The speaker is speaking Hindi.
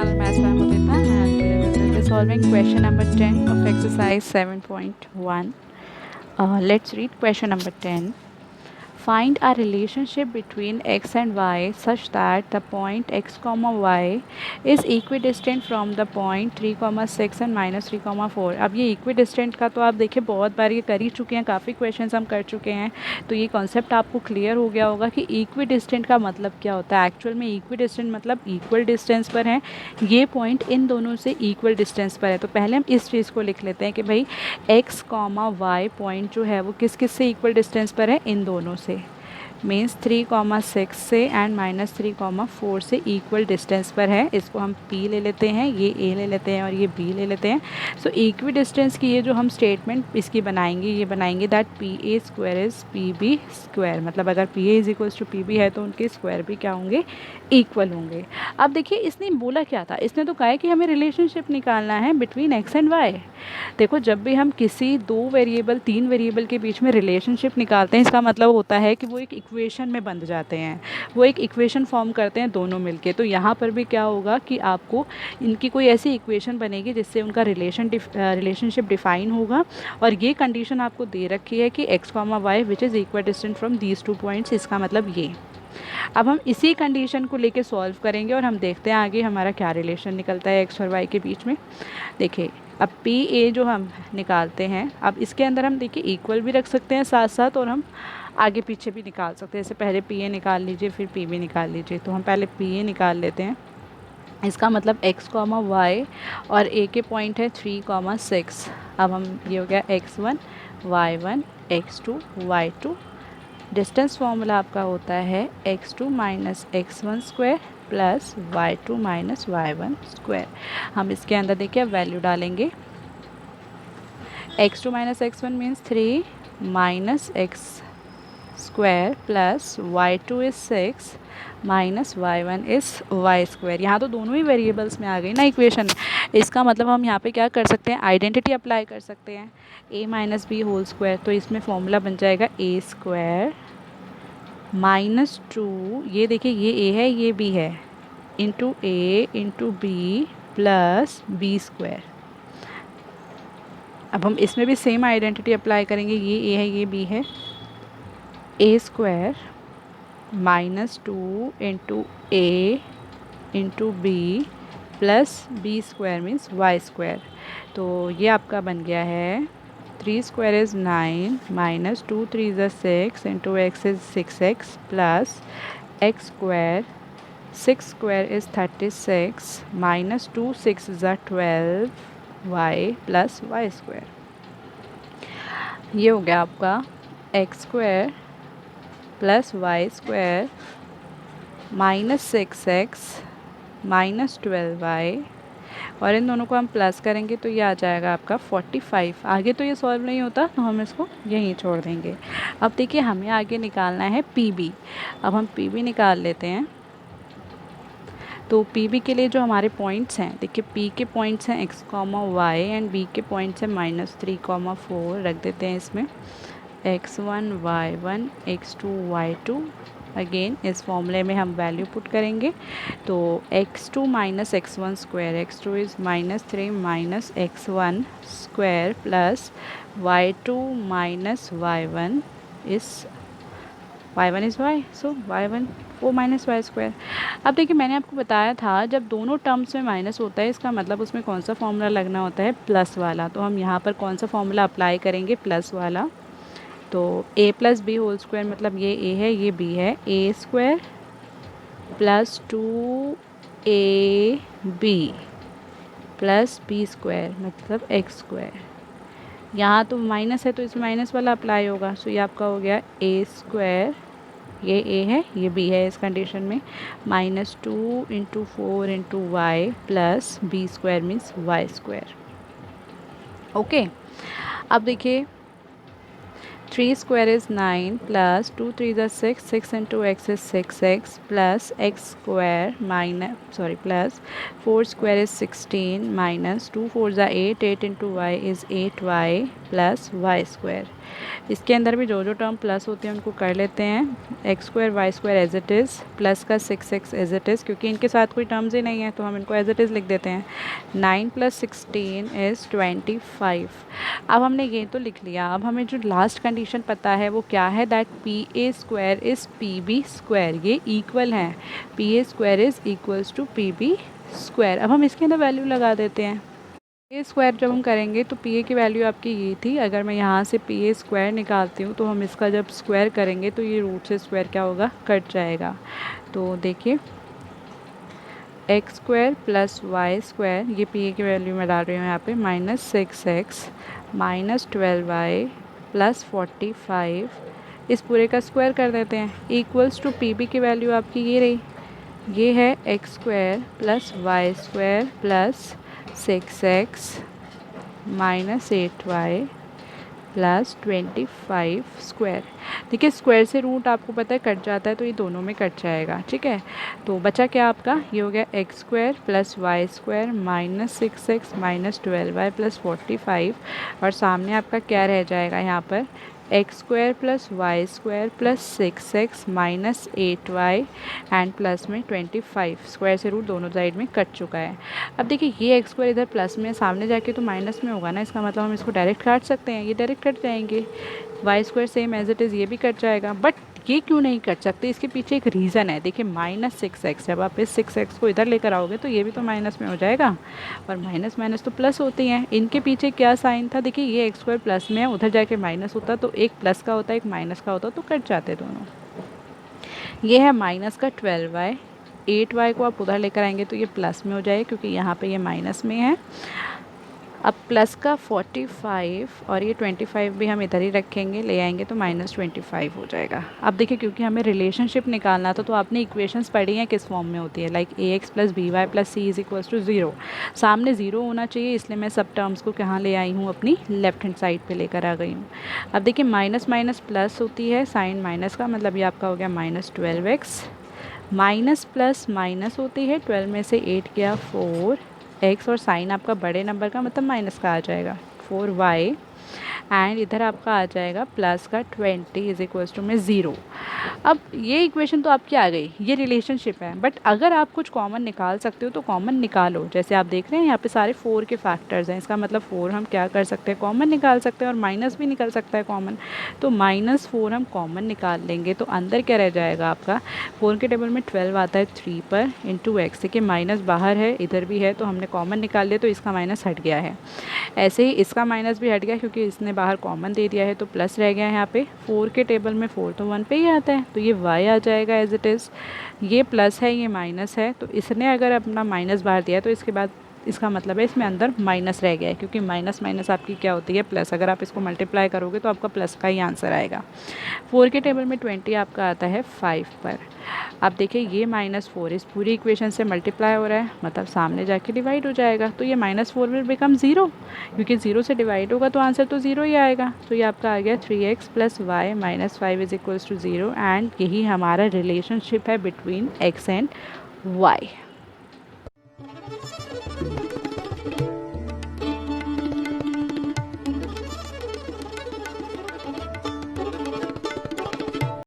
channel Maths by Mudita, and today we will be solving question number 10 of exercise 7.1. Let's read question number 10. Find a relationship between x and y such that the point x comma y is equidistant from the point 3 comma 6 and minus 3 comma 4. अब ये equidistant का तो आप देखिए बहुत बार ये कर ही चुके हैं, काफ़ी क्वेश्चंस हम कर चुके हैं, तो ये कॉन्सेप्ट आपको क्लियर हो गया होगा कि equidistant का मतलब क्या होता है. एक्चुअल में equidistant मतलब इक्वल डिस्टेंस पर है, ये पॉइंट इन दोनों से इक्वल डिस्टेंस पर है. तो पहले हम इस चीज़ को लिख लेते हैं कि भाई x कॉमा वाई पॉइंट जो है वो किस किस से इक्वल डिस्टेंस पर है, इन दोनों से. मीन्स 3,6 से एंड -3,4 से इक्वल डिस्टेंस पर है. इसको हम P ले लेते हैं, ये A ले लेते हैं और ये B ले लेते हैं. सो इक्वी डिस्टेंस की ये जो हम स्टेटमेंट इसकी बनाएंगे, ये बनाएंगे that PA square is PB square. मतलब अगर PA is equals to PB है तो उनके स्क्वायर भी क्या होंगे, इक्वल होंगे. अब देखिए इसने बोला क्या था, इसने तो कहा है कि हमें रिलेशनशिप निकालना है बिटवीन एक्स एंड वाई. देखो जब भी हम किसी तीन वेरिएबल के बीच में रिलेशनशिप निकालते हैं, इसका मतलब होता है कि वो एक इक्वेशन में बंध जाते हैं, वो एक इक्वेशन फॉर्म करते हैं दोनों मिलके. तो यहाँ पर भी क्या होगा कि आपको इनकी कोई ऐसी इक्वेशन बनेगी जिससे उनका रिलेशनशिप डिफाइन होगा. और ये कंडीशन आपको दे रखी है कि x comma y which is equal distant from these 2 points. इसका मतलब ये. अब हम इसी कंडीशन को लेके सॉल्व करेंगे और हम देखते हैं आगे हमारा क्या रिलेशन निकलता है एक्स और वाई के बीच में. देखिए अब पी ए जो हम निकालते हैं, अब इसके अंदर हम देखिए इक्वल भी रख सकते हैं साथ साथ, और हम आगे पीछे भी निकाल सकते हैं. जैसे पहले पी ए निकाल लीजिए फिर पी बी निकाल लीजिए. तो हम पहले पी ए निकाल लेते हैं. इसका मतलब x कॉमा वाई और a के पॉइंट है 3,6. अब हम ये हो गया x1 y1 x2 y2. Distance formula आपका होता है x2 minus x1 square plus y2 minus y1 square. हम इसके अंदर देखिए वैल्यू डालेंगे. x2 minus x1 means 3 minus x square plus y2 is 6 minus y1 is y square. यहाँ तो दोनों ही वेरिएबल्स में आ गई ना इक्वेशन. इसका मतलब हम यहाँ पे क्या कर सकते हैं, आइडेंटिटी अप्लाई कर सकते हैं, a minus b whole square. तो इसमें फॉर्मूला बन जाएगा a स्क्वायर माइनस 2, ये देखिए ये a है ये b है, into a into b plus b square. अब हम इसमें भी सेम आइडेंटिटी अप्लाई करेंगे, ये a है ये b है, a square minus 2 into a into b plus b square means y square. तो ये आपका बन गया है 3 square is 9 minus 2 3 is 6 into x is 6x plus x square 6 square is 36 minus 2 6 इज़ 12 y प्लस वाई स्क्वायर. ये हो गया आपका x square plus y square minus 6x minus 12y, और इन दोनों को हम प्लस करेंगे तो ये आ जाएगा आपका 45. आगे तो ये सॉल्व नहीं होता तो हम इसको यहीं छोड़ देंगे. अब देखिए हमें आगे निकालना है PB. अब हम PB निकाल लेते हैं. तो PB के लिए जो हमारे पॉइंट्स हैं, देखिए P के पॉइंट्स हैं x comma y and B के पॉइंट्स हैं -3,4. रख देते हैं इसमें x1 y1 x2 y2. Again इस फॉर्मूले में हम वैल्यू पुट करेंगे. तो x2 minus x1 square, x2 is -3 minus x1 square plus y2 minus y1 is y, so y1 वो माइनस वाई स्क्वायर. अब देखिए मैंने आपको बताया था जब दोनों टर्म्स में माइनस होता है इसका मतलब उसमें कौन सा फॉर्मूला लगना होता है, प्लस वाला. तो हम यहाँ पर कौन सा फॉर्मूला अप्लाई करेंगे, प्लस वाला. तो a plus b whole square मतलब ये a है ये b है, a square plus 2ab plus b square मतलब x स्क्वायर. यहाँ तो माइनस है तो इसमें माइनस वाला अप्लाई होगा. सो ये आपका हो गया a स्क्वायर, ये a है ये b है इस कंडीशन में, -2 into 4 into y plus b square means y square. Okay अब देखिए 3 square is 9 plus 2 3 is 6, 6 into x is 6x plus x square minus plus 4 square is 16 minus 2 4 is 8, 8 into y is 8y plus y square। इसके अंदर भी जो जो टर्म प्लस होते हैं उनको कर लेते हैं। X square y square as it is plus का 6x एज इट इज़, क्योंकि इनके साथ कोई टर्म्स ही नहीं है तो हम इनको एज इट इज़ लिख देते हैं। 9 + 16 इज़ 25। अब हमने ये तो लिख लिया, अब हमें जो लास्ट कंडीशन पता है वो क्या है, that P A square is P B square, ये इक्वल है, P A square is equals to P B square. अब हम इसके अंदर वैल्यू लगा देते हैं। ए स्क्वायर जब हम करेंगे तो पी ए की वैल्यू आपकी ये थी, अगर मैं यहाँ से पी ए स्क्वायर निकालती हूँ तो हम इसका जब स्क्वायर करेंगे तो ये रूट से स्क्वायर क्या होगा, कट जाएगा। तो देखिए x square plus y square, ये पी ए की वैल्यू मैं डाल रही हूँ यहाँ पे, -6x माइनस 12y प्लस 45, इस पूरे का स्क्वायर कर देते हैं, इक्वल्स टू पी बी की वैल्यू आपकी ये रही, ये है x square plus y square plus 6x minus 8y plus 25 square. देखिए स्क्वायर से रूट आपको पता है कट जाता है तो ये दोनों में कट जाएगा, ठीक है। तो बचा क्या आपका, ये हो गया x square plus y square minus 6x minus 12y plus 45, और सामने आपका क्या रह जाएगा यहाँ पर, x square plus y square plus 6x minus 8y and plus में 25, स्क्वायर से रूट दोनों साइड में कट चुका है। अब देखिए ये एक्स स्क्वायर इधर प्लस में, सामने जाके तो माइनस में होगा ना, इसका मतलब हम इसको डायरेक्ट काट सकते हैं, ये डायरेक्ट कट जाएंगे। Y square same as it is ये भी कट जाएगा, बट ये क्यों नहीं कट सकते, इसके पीछे एक रीज़न है। देखिए -6x, जब आप इस 6x को इधर लेकर आओगे तो ये भी तो माइनस में हो जाएगा, और माइनस माइनस तो प्लस होती हैं, इनके पीछे क्या साइन था, देखिए ये एक्स स्क्वायर प्लस में है, उधर जाके माइनस होता तो एक प्लस का होता एक माइनस का होता, तो कट जाते दोनों। ये है माइनस का 12y, 8y को आप उधर लेकर आएंगे तो ये प्लस में हो जाएगा क्योंकि यहाँ पे ये माइनस में है। अब प्लस का 45 और ये 25 भी हम इधर ही रखेंगे, ले आएंगे तो -25 हो जाएगा। अब देखिए क्योंकि हमें रिलेशनशिप निकालना था तो आपने इक्वेशंस पढ़ी हैं किस फॉर्म में होती है, like ax plus b y plus c is equals to 0, सामने 0 होना चाहिए, इसलिए मैं सब टर्म्स को कहाँ ले आई हूँ, अपनी लेफ्ट हैंड साइड पे लेकर आ गई हूँ। अब देखिए माइनस माइनस प्लस होती है, साइन माइनस का मतलब ये आपका हो गया -12x, माइनस प्लस माइनस होती है, 12 में से 8 गया 4x, और साइन आपका बड़े नंबर का मतलब माइनस का आ जाएगा 4y, एंड इधर आपका आ जाएगा प्लस का 20 इज इक्वल्स टू में 0। अब ये इक्वेशन तो आपकी आ गई, ये रिलेशनशिप है, बट अगर आप कुछ कॉमन निकाल सकते हो तो कॉमन निकालो। जैसे आप देख रहे हैं यहाँ पे सारे 4 के फैक्टर्स हैं, इसका मतलब 4 हम क्या कर सकते हैं, कॉमन निकाल सकते हैं, और माइनस भी निकल सकता है कॉमन, तो -4 हम कॉमन निकाल लेंगे तो अंदर क्या रह जाएगा आपका, 4 के टेबल में 12 आता है 3 पर इंटू एक्स, देखिए माइनस बाहर है इधर भी है तो हमने कॉमन निकाल लिया तो इसका माइनस हट गया है, ऐसे ही इसका माइनस भी हट गया क्योंकि इसने बाहर कॉमन दे दिया है तो प्लस रह गया है यहाँ पे। 4 के टेबल में 4 तो 1 पे ही आता है तो ये y आ जाएगा एज इट इज़, ये प्लस है ये माइनस है, तो इसने अगर अपना माइनस बाहर दिया है तो इसके बाद इसका मतलब है इसमें अंदर माइनस रह गया है, क्योंकि माइनस माइनस आपकी क्या होती है, प्लस, अगर आप इसको मल्टीप्लाई करोगे तो आपका प्लस का ही आंसर आएगा। 4 के टेबल में 20 आपका आता है 5 पर। अब देखिए ये -4 इस पूरी इक्वेशन से मल्टीप्लाई हो रहा है, मतलब सामने जाके डिवाइड हो जाएगा, तो ये -4 विल बिकम 0, क्योंकि 0 से डिवाइड होगा तो आंसर तो 0 ही आएगा। तो ये आपका आ गया 3x plus y minus 5 is equals to 0, and यही हमारा रिलेशनशिप है बिटवीन x एंड y।